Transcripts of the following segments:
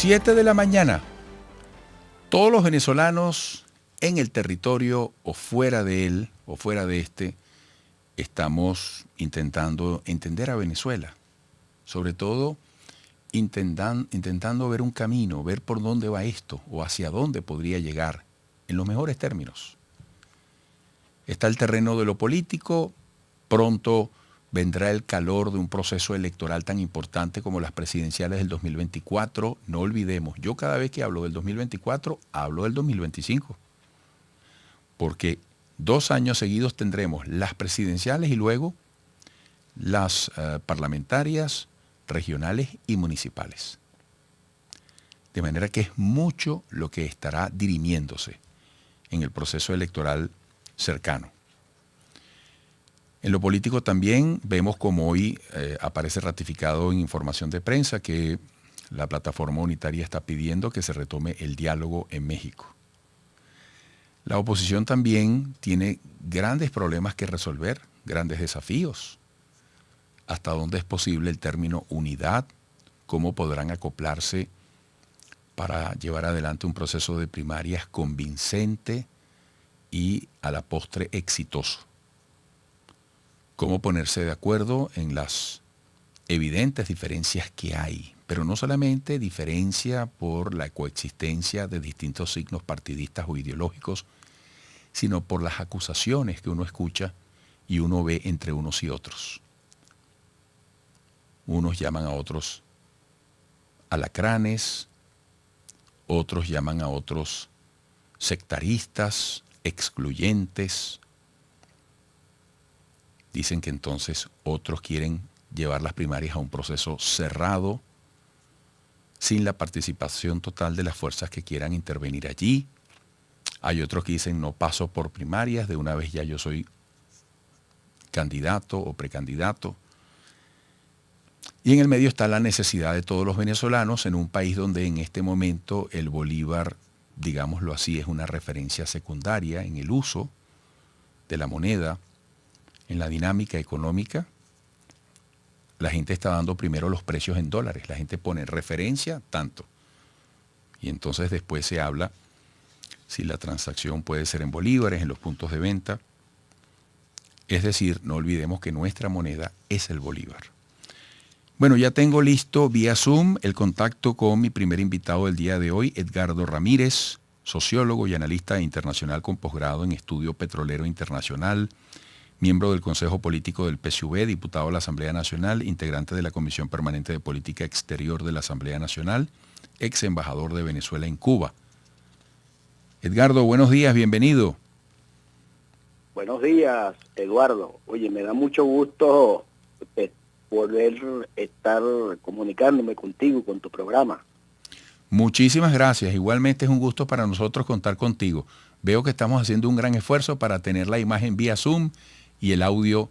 7 de la mañana. Todos los venezolanos en el territorio o fuera de él o fuera de este, estamos intentando entender a Venezuela. Sobre todo intentando ver un camino, ver por dónde va esto o hacia dónde podría llegar, en los mejores términos. Está el terreno de lo político, pronto vendrá el calor de un proceso electoral tan importante como las presidenciales del 2024. No olvidemos, yo cada vez que hablo del 2024, hablo del 2025. Porque 2 años seguidos tendremos las presidenciales y luego las parlamentarias, regionales y municipales. De manera que es mucho lo que estará dirimiéndose en el proceso electoral cercano. En lo político también vemos como hoy aparece ratificado en información de prensa que la plataforma unitaria está pidiendo que se retome el diálogo en México. La oposición también tiene grandes problemas que resolver, grandes desafíos. ¿Hasta dónde es posible el término unidad? ¿Cómo podrán acoplarse para llevar adelante un proceso de primarias convincente y a la postre exitoso? ¿Cómo ponerse de acuerdo en las evidentes diferencias que hay? Pero no solamente diferencia por la coexistencia de distintos signos partidistas o ideológicos, sino por las acusaciones que uno escucha y uno ve entre unos y otros. Unos llaman a otros alacranes, otros llaman a otros sectaristas, excluyentes. Dicen que entonces otros quieren llevar las primarias a un proceso cerrado, sin la participación total de las fuerzas que quieran intervenir allí. Hay otros que dicen no paso por primarias, de una vez ya yo soy candidato o precandidato. Y en el medio está la necesidad de todos los venezolanos en un país donde en este momento el bolívar, digámoslo así, es una referencia secundaria en el uso de la moneda, en la dinámica económica. La gente está dando primero los precios en dólares. La gente pone referencia tanto. Y entonces después se habla si la transacción puede ser en bolívares, en los puntos de venta. Es decir, no olvidemos que nuestra moneda es el bolívar. Bueno, ya tengo listo vía Zoom el contacto con mi primer invitado del día de hoy, Edgardo Ramírez, sociólogo y analista internacional con posgrado en estudio petrolero internacional, miembro del Consejo Político del PSUV, diputado de la Asamblea Nacional, integrante de la Comisión Permanente de Política Exterior de la Asamblea Nacional, ex embajador de Venezuela en Cuba. Edgardo, buenos días, bienvenido. Buenos días, Eduardo. Oye, me da mucho gusto volver a estar comunicándome contigo, con tu programa. Muchísimas gracias. Igualmente es un gusto para nosotros contar contigo. Veo que estamos haciendo un gran esfuerzo para tener la imagen vía Zoom y el audio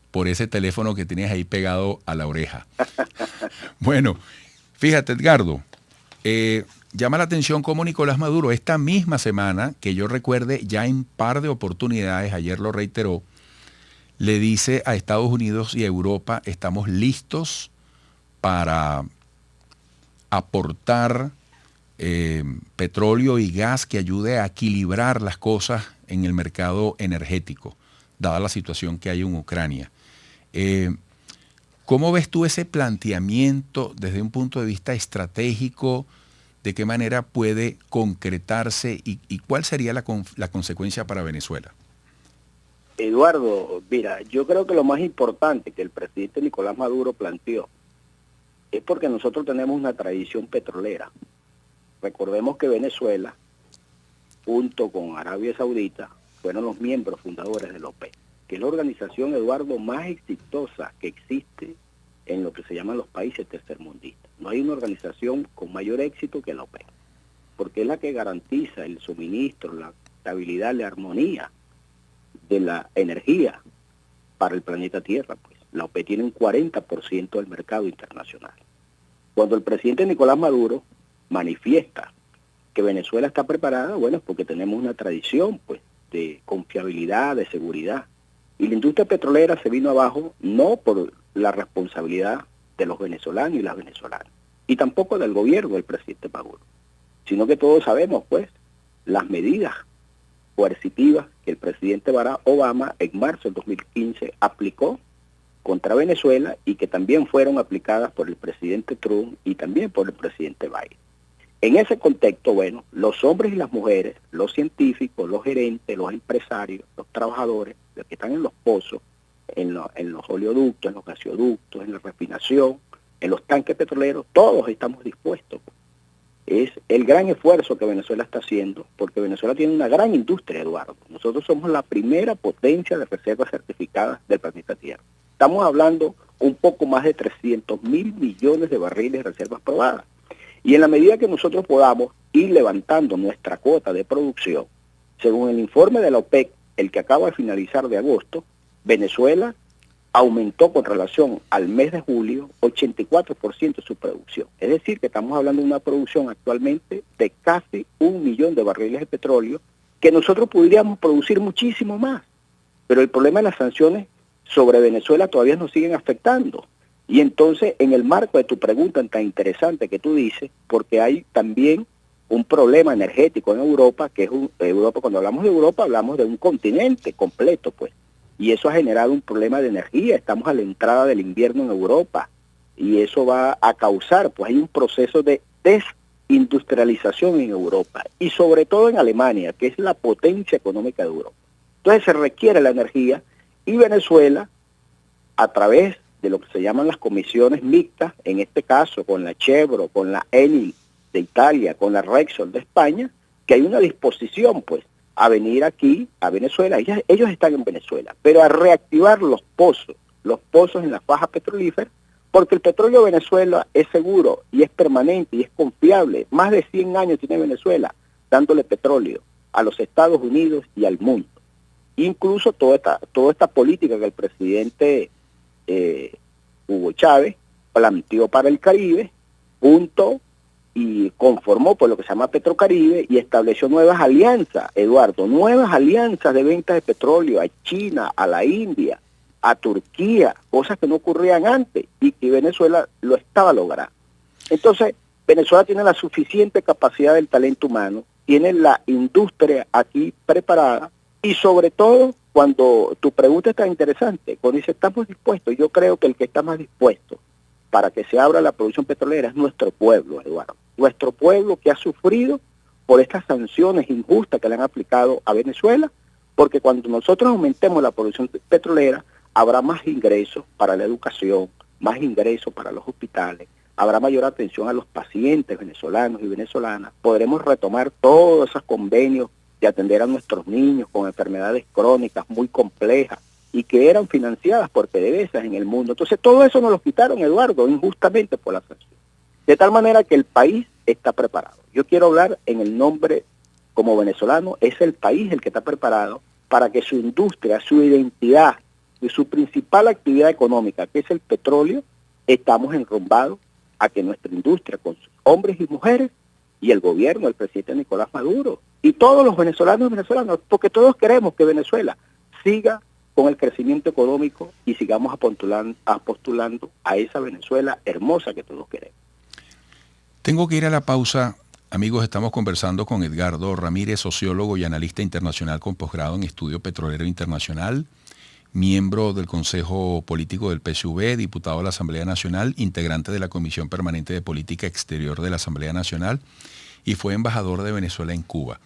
por ese teléfono que tienes ahí pegado a la oreja. Bueno, fíjate, Edgardo, llama la atención cómo Nicolás Maduro esta misma semana, que yo recuerde ya en par de oportunidades, ayer lo reiteró, le dice a Estados Unidos y a Europa, estamos listos para aportar petróleo y gas que ayude a equilibrar las cosas en el mercado energético, dada la situación que hay en Ucrania. ¿Cómo ves tú ese planteamiento desde un punto de vista estratégico? ¿De qué manera puede concretarse y cuál sería la consecuencia para Venezuela? Eduardo, mira, yo creo que lo más importante que el presidente Nicolás Maduro planteó es porque nosotros tenemos una tradición petrolera. Recordemos que Venezuela, junto con Arabia Saudita, fueron los miembros fundadores de la OPEC, que es la organización, Eduardo, más exitosa que existe en lo que se llaman los países tercermundistas. No hay una organización con mayor éxito que la OPEC, porque es la que garantiza el suministro, la estabilidad, la armonía de la energía para el planeta Tierra. Pues la OPEC tiene un 40% del mercado internacional. Cuando el presidente Nicolás Maduro manifiesta que Venezuela está preparada, bueno, es porque tenemos una tradición pues de confiabilidad, de seguridad. Y la industria petrolera se vino abajo no por la responsabilidad de los venezolanos y las venezolanas, y tampoco del gobierno del presidente Maduro, sino que todos sabemos, pues, las medidas coercitivas que el presidente Barack Obama en marzo del 2015 aplicó contra Venezuela y que también fueron aplicadas por el presidente Trump y también por el presidente Biden. En ese contexto, bueno, los hombres y las mujeres, los científicos, los gerentes, los empresarios, los trabajadores, los que están en los pozos, en los oleoductos, en los gasoductos, en la refinación, en los tanques petroleros, todos estamos dispuestos. Es el gran esfuerzo que Venezuela está haciendo, porque Venezuela tiene una gran industria, Eduardo. Nosotros somos la primera potencia de reservas certificadas del planeta Tierra. Estamos hablando un poco más de 300.000 millones de barriles de reservas probadas. Y en la medida que nosotros podamos ir levantando nuestra cuota de producción, según el informe de la OPEC, el que acaba de finalizar de agosto, Venezuela aumentó con relación al mes de julio 84% su producción. Es decir, que estamos hablando de una producción actualmente de casi 1 millón de barriles de petróleo, que nosotros podríamos producir muchísimo más. Pero el problema de las sanciones sobre Venezuela todavía nos siguen afectando. Y entonces, en el marco de tu pregunta tan interesante que tú dices, porque hay también un problema energético en Europa, que es Europa, cuando hablamos de Europa, hablamos de un continente completo, pues. Y eso ha generado un problema de energía. Estamos a la entrada del invierno en Europa. Y eso va a causar, pues hay un proceso de desindustrialización en Europa. Y sobre todo en Alemania, que es la potencia económica de Europa. Entonces se requiere la energía y Venezuela, a través de lo que se llaman las comisiones mixtas, en este caso con la Chevron, con la Enel de Italia, con la Repsol de España, que hay una disposición pues a venir aquí a Venezuela. Ellos están en Venezuela, pero a reactivar los pozos en la faja petrolífera, porque el petróleo de Venezuela es seguro y es permanente y es confiable. Más de 100 años tiene Venezuela dándole petróleo a los Estados Unidos y al mundo. Incluso toda esta política que el presidente Hugo Chávez planteó para el Caribe, junto y conformó por lo que se llama Petrocaribe y estableció nuevas alianzas, Eduardo, nuevas alianzas de venta de petróleo a China, a la India, a Turquía, cosas que no ocurrían antes y que Venezuela lo estaba logrando. Entonces, Venezuela tiene la suficiente capacidad del talento humano, tiene la industria aquí preparada y sobre todo, cuando tu pregunta está interesante, cuando dice estamos dispuestos, yo creo que el que está más dispuesto para que se abra la producción petrolera es nuestro pueblo, Eduardo. Nuestro pueblo que ha sufrido por estas sanciones injustas que le han aplicado a Venezuela, porque cuando nosotros aumentemos la producción petrolera, habrá más ingresos para la educación, más ingresos para los hospitales, habrá mayor atención a los pacientes venezolanos y venezolanas, podremos retomar todos esos convenios de atender a nuestros niños con enfermedades crónicas muy complejas y que eran financiadas por PDVSA en el mundo. Entonces todo eso nos lo quitaron, Eduardo, injustamente por la sanción. De tal manera que el país está preparado. Yo quiero hablar en el nombre como venezolano, es el país el que está preparado para que su industria, su identidad y su principal actividad económica, que es el petróleo, estamos enrumbados a que nuestra industria, con sus hombres y mujeres, y el gobierno, el presidente Nicolás Maduro, y todos los venezolanos y venezolanas, porque todos queremos que Venezuela siga con el crecimiento económico y sigamos apostulando a esa Venezuela hermosa que todos queremos. Tengo que ir a la pausa. Amigos, estamos conversando con Edgardo Ramírez, sociólogo y analista internacional con posgrado en estudio petrolero internacional, miembro del Consejo Político del PSUV, diputado de la Asamblea Nacional, integrante de la Comisión Permanente de Política Exterior de la Asamblea Nacional y fue embajador de Venezuela en Cuba.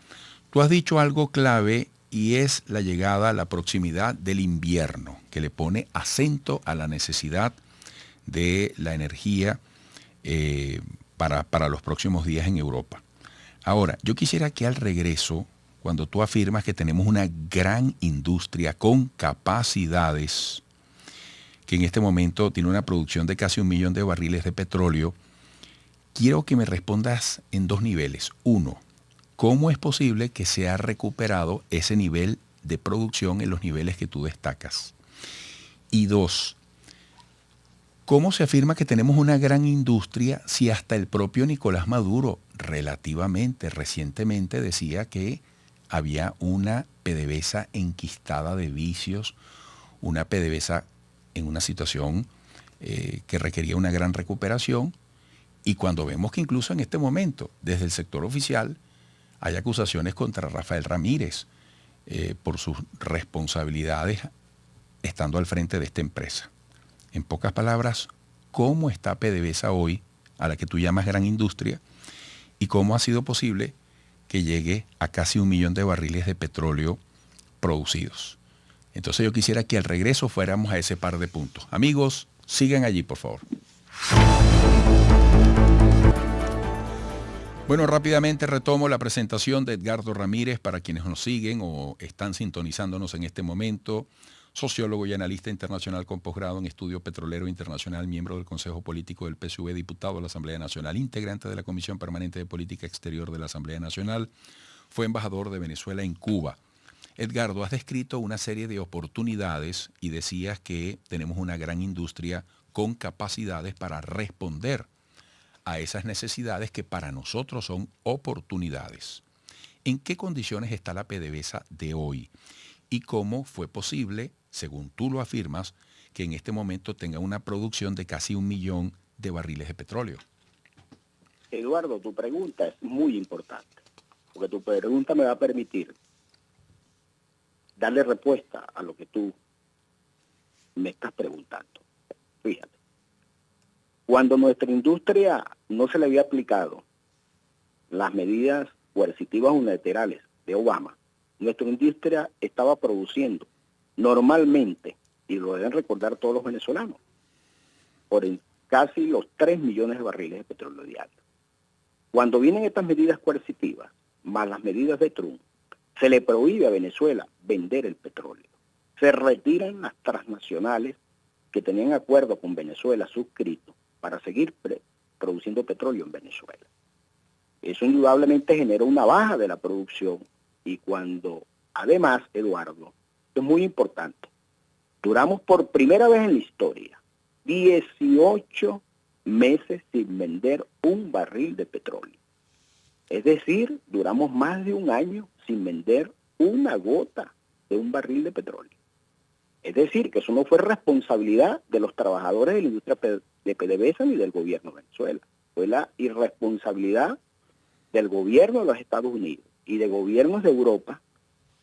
Tú has dicho algo clave y es la llegada, la proximidad del invierno, que le pone acento a la necesidad de la energía para los próximos días en Europa. Ahora, yo quisiera que al regreso, cuando tú afirmas que tenemos una gran industria con capacidades, que en este momento tiene una producción de casi 1 millón de barriles de petróleo, quiero que me respondas en 2 niveles. 1, ¿cómo es posible que se ha recuperado ese nivel de producción en los niveles que tú destacas? Y 2, ¿cómo se afirma que tenemos una gran industria si hasta el propio Nicolás Maduro relativamente recientemente decía que había una PDVSA enquistada de vicios, una PDVSA en una situación que requería una gran recuperación Y cuando vemos que incluso en este momento, desde el sector oficial, hay acusaciones contra Rafael Ramírez por sus responsabilidades estando al frente de esta empresa. En pocas palabras, ¿cómo está PDVSA hoy, a la que tú llamas gran industria, y cómo ha sido posible que llegue a casi 1 millón de barriles de petróleo producidos? Entonces yo quisiera que al regreso fuéramos a ese par de puntos. Amigos, sigan allí, por favor. Bueno, rápidamente retomo la presentación de Edgardo Ramírez para quienes nos siguen o están sintonizándonos en este momento. Sociólogo y analista internacional con posgrado en estudio petrolero internacional, miembro del Consejo Político del PSV, diputado de la Asamblea Nacional, integrante de la Comisión Permanente de Política Exterior de la Asamblea Nacional, fue embajador de Venezuela en Cuba. Edgardo, has descrito una serie de oportunidades y decías que tenemos una gran industria con capacidades para responder a esas necesidades que para nosotros son oportunidades. ¿En qué condiciones está la PDVSA de hoy? ¿Y cómo fue posible, según tú lo afirmas, que en este momento tenga una producción de casi 1 millón de barriles de petróleo? Eduardo, tu pregunta es muy importante, porque tu pregunta me va a permitir darle respuesta a lo que tú me estás preguntando. Fíjate, cuando nuestra industria no se le había aplicado las medidas coercitivas unilaterales de Obama, nuestra industria estaba produciendo normalmente, y lo deben recordar todos los venezolanos, por casi los 3 millones de barriles de petróleo diarios. Cuando vienen estas medidas coercitivas, más las medidas de Trump, se le prohíbe a Venezuela vender el petróleo. Se retiran las transnacionales que tenían acuerdo con Venezuela suscrito para seguir produciendo petróleo en Venezuela. Eso indudablemente generó una baja de la producción y cuando, además, Eduardo, es muy importante, duramos por primera vez en la historia 18 meses sin vender un barril de petróleo. Es decir, duramos más de 1 año sin vender una gota de un barril de petróleo. Es decir, que eso no fue responsabilidad de los trabajadores de la industria de PDVSA ni del gobierno de Venezuela. Fue la irresponsabilidad del gobierno de los Estados Unidos y de gobiernos de Europa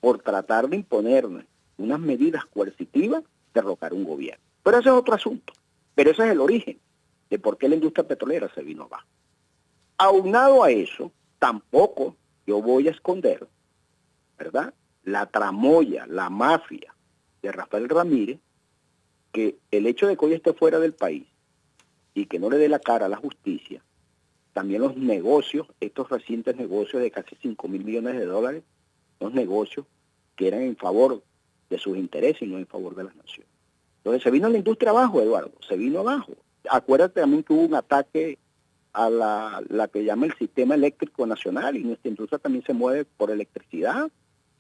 por tratar de imponernos unas medidas coercitivas de derrocar un gobierno. Pero ese es otro asunto. Pero ese es el origen de por qué la industria petrolera se vino abajo. Aunado a eso, tampoco yo voy a esconder, ¿verdad?, la tramoya, la mafia de Rafael Ramírez, que el hecho de que hoy esté fuera del país y que no le dé la cara a la justicia, también los negocios, estos recientes negocios de casi 5.000 millones de dólares, los negocios que eran en favor de sus intereses y no en favor de las naciones. Entonces se vino la industria abajo, Eduardo, se vino abajo. Acuérdate también que hubo un ataque a la que llama el sistema eléctrico nacional y nuestra industria también se mueve por electricidad.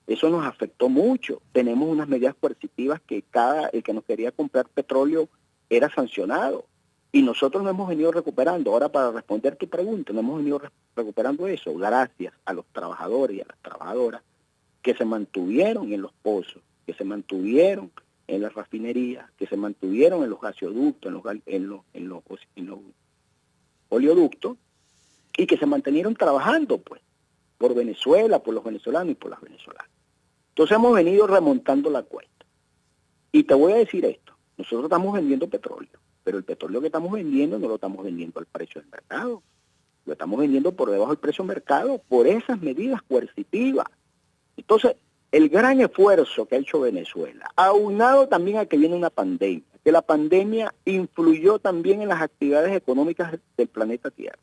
Eso nos afectó mucho. Tenemos unas medidas coercitivas que el que nos quería comprar petróleo era sancionado. Y nosotros nos hemos venido recuperando. Ahora, para responder tu pregunta, nos hemos venido recuperando eso gracias a los trabajadores y a las trabajadoras que se mantuvieron en los pozos, que se mantuvieron en las refinerías, que se mantuvieron en los gasoductos, en los oleoductos, y que se mantuvieron trabajando, pues, por Venezuela, por los venezolanos y por las venezolanas. Entonces hemos venido remontando la cuesta. Y te voy a decir esto, nosotros estamos vendiendo petróleo, pero el petróleo que estamos vendiendo no lo estamos vendiendo al precio del mercado, lo estamos vendiendo por debajo del precio del mercado por esas medidas coercitivas. Entonces, el gran esfuerzo que ha hecho Venezuela, aunado también a que viene una pandemia, que la pandemia influyó también en las actividades económicas del planeta Tierra,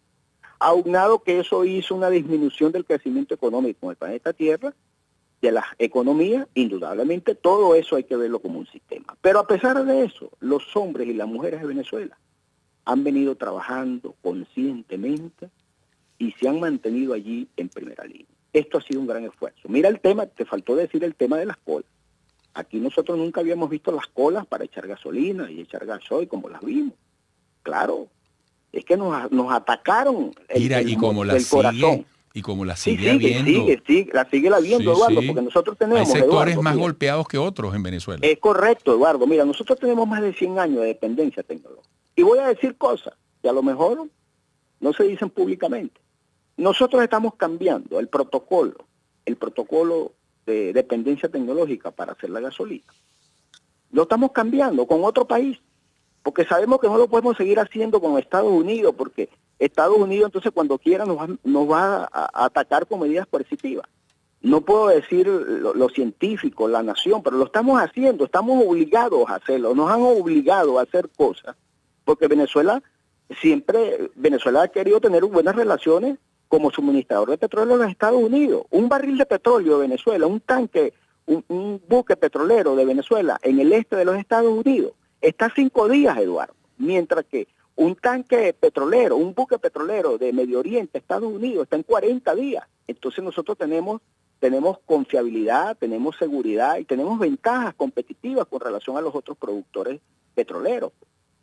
aunado que eso hizo una disminución del crecimiento económico en el planeta Tierra, de las economías, indudablemente todo eso hay que verlo como un sistema. Pero a pesar de eso, los hombres y las mujeres de Venezuela han venido trabajando conscientemente y se han mantenido allí en primera línea. Esto ha sido un gran esfuerzo. Mira el tema, te faltó decir el tema de las colas. Aquí nosotros nunca habíamos visto las colas para echar gasolina y echar gasoil como las vimos. Claro, es que nos atacaron el corazón. Y como la sigue habiendo. La sigue habiendo, Eduardo, porque nosotros tenemos... Hay sectores Eduardo, más golpeados que otros en Venezuela. Es correcto, Eduardo. Mira, nosotros tenemos más de 100 años de dependencia tecnológica. Y voy a decir cosas que a lo mejor no se dicen públicamente. Nosotros estamos cambiando el protocolo de dependencia tecnológica para hacer la gasolina. Lo estamos cambiando con otro país, porque sabemos que no lo podemos seguir haciendo con Estados Unidos, porque Estados Unidos entonces cuando quiera nos va a atacar con medidas coercitivas. No puedo decir lo científico, la nación, pero lo estamos haciendo, estamos obligados a hacerlo, nos han obligado a hacer cosas, porque Venezuela ha querido tener buenas relaciones como suministrador de petróleo a los Estados Unidos. Un barril de petróleo de Venezuela, un tanque, un buque petrolero de Venezuela en el este de los Estados Unidos, está 5 días, Eduardo, mientras que un tanque petrolero, un buque petrolero de Medio Oriente, Estados Unidos, está en 40 días. Entonces nosotros tenemos confiabilidad, tenemos seguridad y tenemos ventajas competitivas con relación a los otros productores petroleros.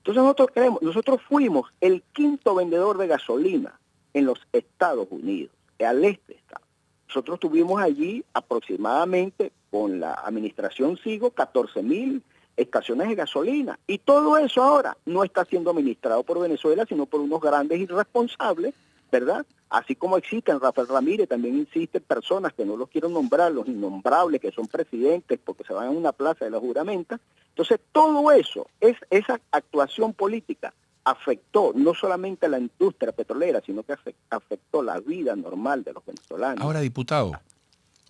Entonces nosotros fuimos el 5º vendedor de gasolina en los Estados Unidos, al este de Estados. Nosotros tuvimos allí aproximadamente, con la administración Sigo, 14,000 estaciones de gasolina. Y todo eso ahora no está siendo administrado por Venezuela, sino por unos grandes irresponsables, ¿verdad? Así como existen Rafael Ramírez, también existen personas que no los quiero nombrar, los innombrables, que son presidentes porque se van a una plaza de la juramenta. Entonces, todo eso, esa actuación política afectó no solamente a la industria petrolera, sino que afectó la vida normal de los venezolanos. Ahora, diputado,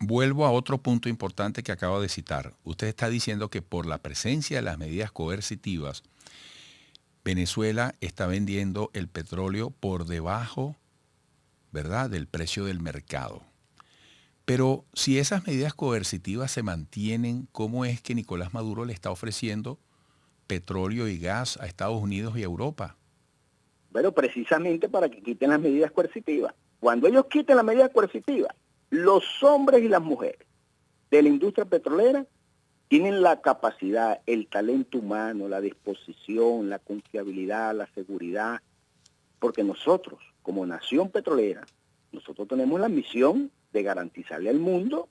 vuelvo a otro punto importante que acabo de citar. Usted está diciendo que por la presencia de las medidas coercitivas, Venezuela está vendiendo el petróleo por debajo, ¿verdad?, del precio del mercado. Pero si esas medidas coercitivas se mantienen, ¿cómo es que Nicolás Maduro le está ofreciendo petróleo y gas a Estados Unidos y a Europa? Bueno, precisamente para que quiten las medidas coercitivas. Cuando ellos quiten las medidas coercitivas, los hombres y las mujeres de la industria petrolera tienen la capacidad, el talento humano, la disposición, la confiabilidad, la seguridad, porque nosotros, como nación petrolera, nosotros tenemos la misión de garantizarle al mundo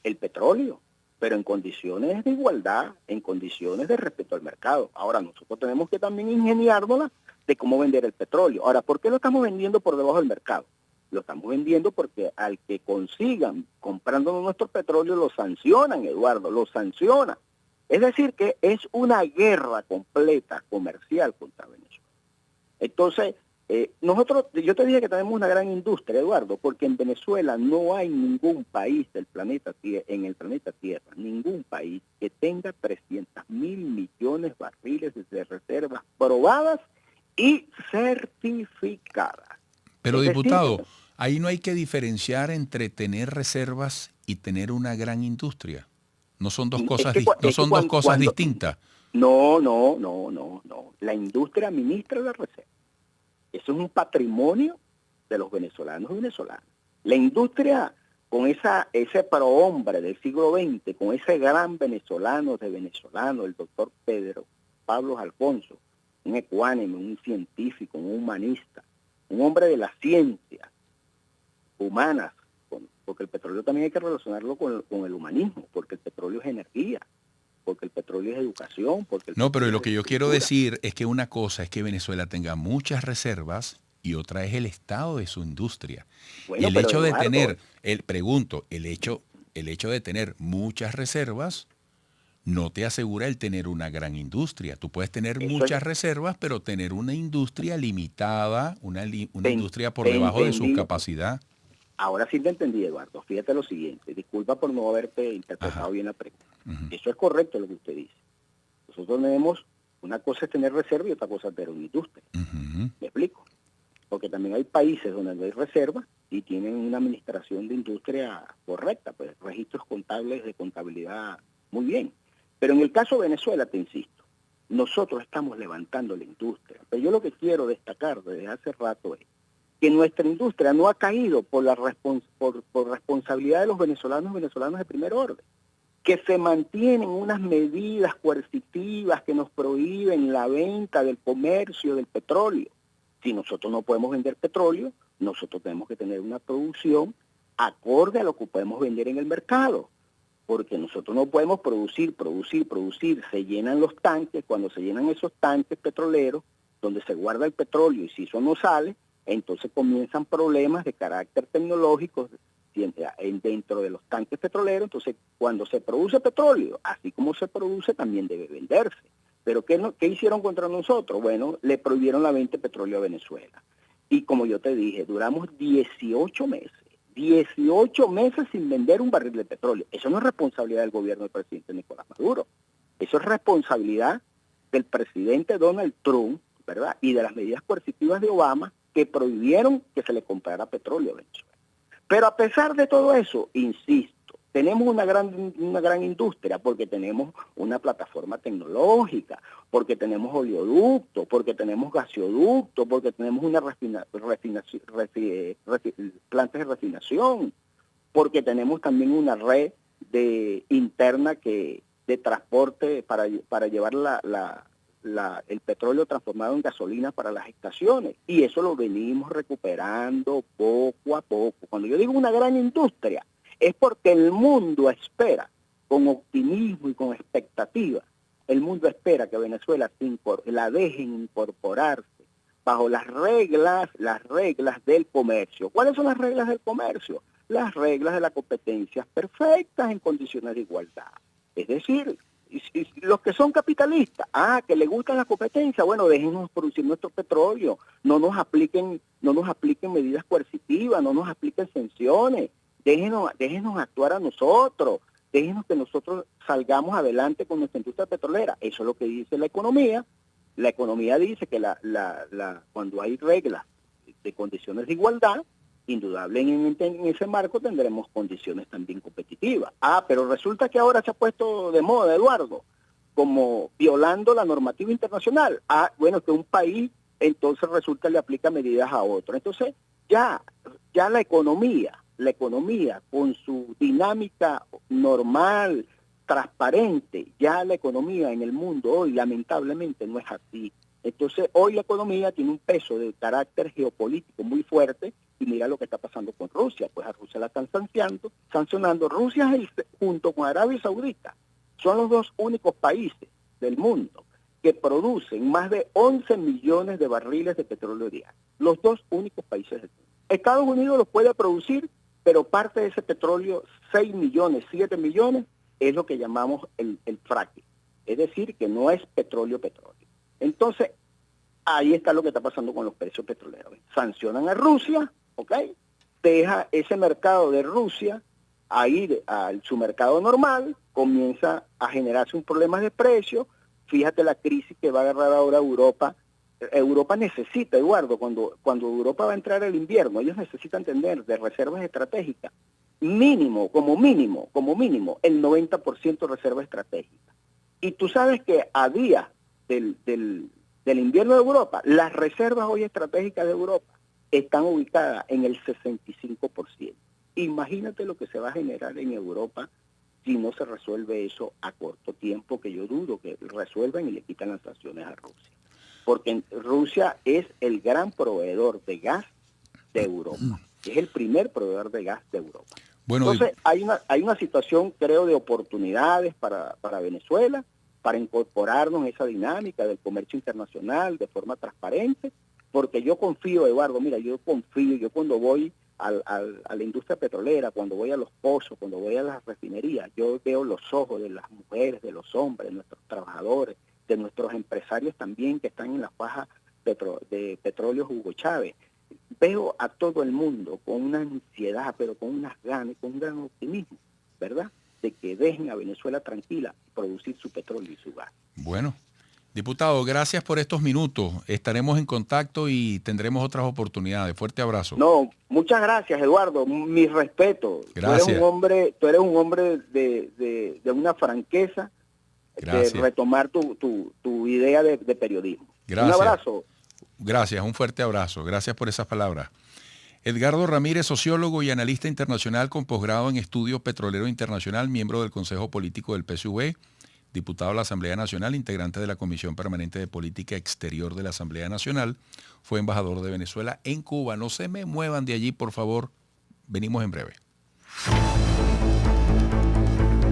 el petróleo, pero en condiciones de igualdad, en condiciones de respeto al mercado. Ahora, nosotros tenemos que también ingeniárnosla de cómo vender el petróleo. Ahora, ¿por qué lo estamos vendiendo por debajo del mercado? Lo estamos vendiendo porque al que consigan comprándonos nuestro petróleo lo sancionan, Eduardo, lo sancionan. Es decir, que es una guerra completa comercial contra Venezuela. Entonces, yo te dije que tenemos una gran industria, Eduardo, porque en Venezuela no hay ningún país en el planeta Tierra, ningún país que tenga 300,000 millones de barriles de reservas probadas y certificadas. Pero, diputado, ahí no hay que diferenciar entre tener reservas y tener una gran industria. No son dos cosas, dos cosas distintas. No. La industria administra la reserva. Eso es un patrimonio de los venezolanos y venezolanas. La industria, con ese prohombre del siglo XX, con ese gran venezolano, el doctor Pedro Pablo Alfonso, un ecuánime, un científico, un humanista, un hombre de las ciencias humanas, porque el petróleo también hay que relacionarlo con el humanismo, porque el petróleo es energía, porque el petróleo es educación. No, pero lo que yo quiero decir es que una cosa es que Venezuela tenga muchas reservas y otra es el estado de su industria. Bueno, el hecho Eduardo, de tener, el hecho de tener muchas reservas no te asegura el tener una gran industria. Tú puedes tener muchas reservas, pero tener una industria limitada, una industria por debajo de su capacidad. Ahora sí te entendí, Eduardo. Fíjate lo siguiente. Disculpa por no haberte interpretado bien la pregunta. Eso es correcto lo que usted dice. Nosotros tenemos, una cosa es tener reserva y otra cosa es tener una industria. ¿Me explico? Porque también hay países donde no hay reserva y tienen una administración de industria correcta, pues registros contables de contabilidad muy bien. Pero en el caso de Venezuela, te insisto, nosotros estamos levantando la industria. Pero yo lo que quiero destacar desde hace rato es que nuestra industria no ha caído por responsabilidad de los venezolanos de primer orden, que se mantienen unas medidas coercitivas que nos prohíben la venta del comercio del petróleo. Si nosotros no podemos vender petróleo, nosotros tenemos que tener una producción acorde a lo que podemos vender en el mercado, porque nosotros no podemos producir, se llenan los tanques, cuando se llenan esos tanques petroleros, donde se guarda el petróleo, y si eso no sale, entonces comienzan problemas de carácter tecnológico dentro de los tanques petroleros. Entonces, cuando se produce petróleo, así como se produce, también debe venderse. Pero ¿qué hicieron contra nosotros? Bueno, le prohibieron la venta de petróleo a Venezuela. Y como yo te dije, duramos 18 meses. 18 meses sin vender un barril de petróleo. Eso no es responsabilidad del gobierno del presidente Nicolás Maduro. Eso es responsabilidad del presidente Donald Trump, ¿verdad? Y de las medidas coercitivas de Obama que prohibieron que se le comprara petróleo a Venezuela. Pero a pesar de todo eso, insisto, tenemos una gran industria porque tenemos una plataforma tecnológica, porque tenemos oleoducto, porque tenemos gasoducto, porque tenemos una plantas de refinación, porque tenemos también una red interna de transporte para llevar el petróleo transformado en gasolina para las estaciones, y eso lo venimos recuperando poco a poco. Cuando yo digo una gran industria, es porque el mundo espera, con optimismo y con expectativa, el mundo espera que Venezuela la dejen incorporarse bajo las reglas del comercio. ¿Cuáles son las reglas del comercio? Las reglas de las competencias perfectas en condiciones de igualdad. Es decir, los que son capitalistas, que les gusta la competencia, bueno, déjenos producir nuestro petróleo, no nos apliquen medidas coercitivas, no nos apliquen sanciones, déjenos actuar a nosotros, déjenos que nosotros salgamos adelante con nuestra industria petrolera. Eso es lo que dice la economía. La economía dice que cuando hay reglas de condiciones de igualdad, indudablemente en ese marco tendremos condiciones también competitivas. Pero resulta que ahora se ha puesto de moda, Eduardo, como violando la normativa internacional. Bueno, que un país entonces resulta le aplica medidas a otro. Entonces ya la economía con su dinámica normal, transparente, ya la economía en el mundo hoy lamentablemente no es así. Entonces hoy la economía tiene un peso de carácter geopolítico muy fuerte, y mira lo que está pasando con Rusia. Pues a Rusia la están sancionando. Rusia junto con Arabia Saudita son los dos únicos países del mundo que producen más de 11 millones de barriles de petróleo diario. Los dos únicos países del mundo. Estados Unidos los puede producir, pero parte de ese petróleo, 6 millones, 7 millones, es lo que llamamos el fracking. Es decir, que no es petróleo. Entonces, ahí está lo que está pasando con los precios petroleros. Sancionan a Rusia, ¿ok? Deja ese mercado de Rusia a ir a su mercado normal, comienza a generarse un problema de precio. Fíjate la crisis que va a agarrar ahora Europa. Europa necesita, Eduardo, cuando Europa va a entrar el invierno, ellos necesitan tener de reservas estratégicas como mínimo, el 90% de reserva estratégica. Y tú sabes que a día del invierno de Europa, las reservas hoy estratégicas de Europa están ubicadas en el 65%. Imagínate lo que se va a generar en Europa si no se resuelve eso a corto tiempo, que yo dudo que resuelvan y le quitan las sanciones a Rusia. Porque Rusia es el gran proveedor de gas de Europa. Es el primer proveedor de gas de Europa. Bueno, entonces hay una situación, creo, de oportunidades para Venezuela, para incorporarnos en esa dinámica del comercio internacional de forma transparente, porque yo confío, Eduardo, yo cuando voy a la industria petrolera, cuando voy a los pozos, cuando voy a las refinerías, yo veo los ojos de las mujeres, de los hombres, de nuestros trabajadores, de nuestros empresarios también que están en la faja de Petróleos Hugo Chávez. Veo a todo el mundo con una ansiedad, pero con unas ganas, con un gran optimismo, ¿verdad?, de que dejen a Venezuela tranquila producir su petróleo y su gas. Bueno, diputado, gracias por estos minutos. Estaremos en contacto y tendremos otras oportunidades. Fuerte abrazo. No, muchas gracias, Eduardo. Mi respeto. Gracias. Tú eres un hombre de una franqueza, gracias, de retomar tu idea de periodismo. Gracias. Un abrazo. Gracias, un fuerte abrazo. Gracias por esas palabras. Edgardo Ramírez, sociólogo y analista internacional con posgrado en Estudio Petrolero Internacional, miembro del Consejo Político del PSUV, diputado de la Asamblea Nacional, integrante de la Comisión Permanente de Política Exterior de la Asamblea Nacional, fue embajador de Venezuela en Cuba. No se me muevan de allí, por favor. Venimos en breve.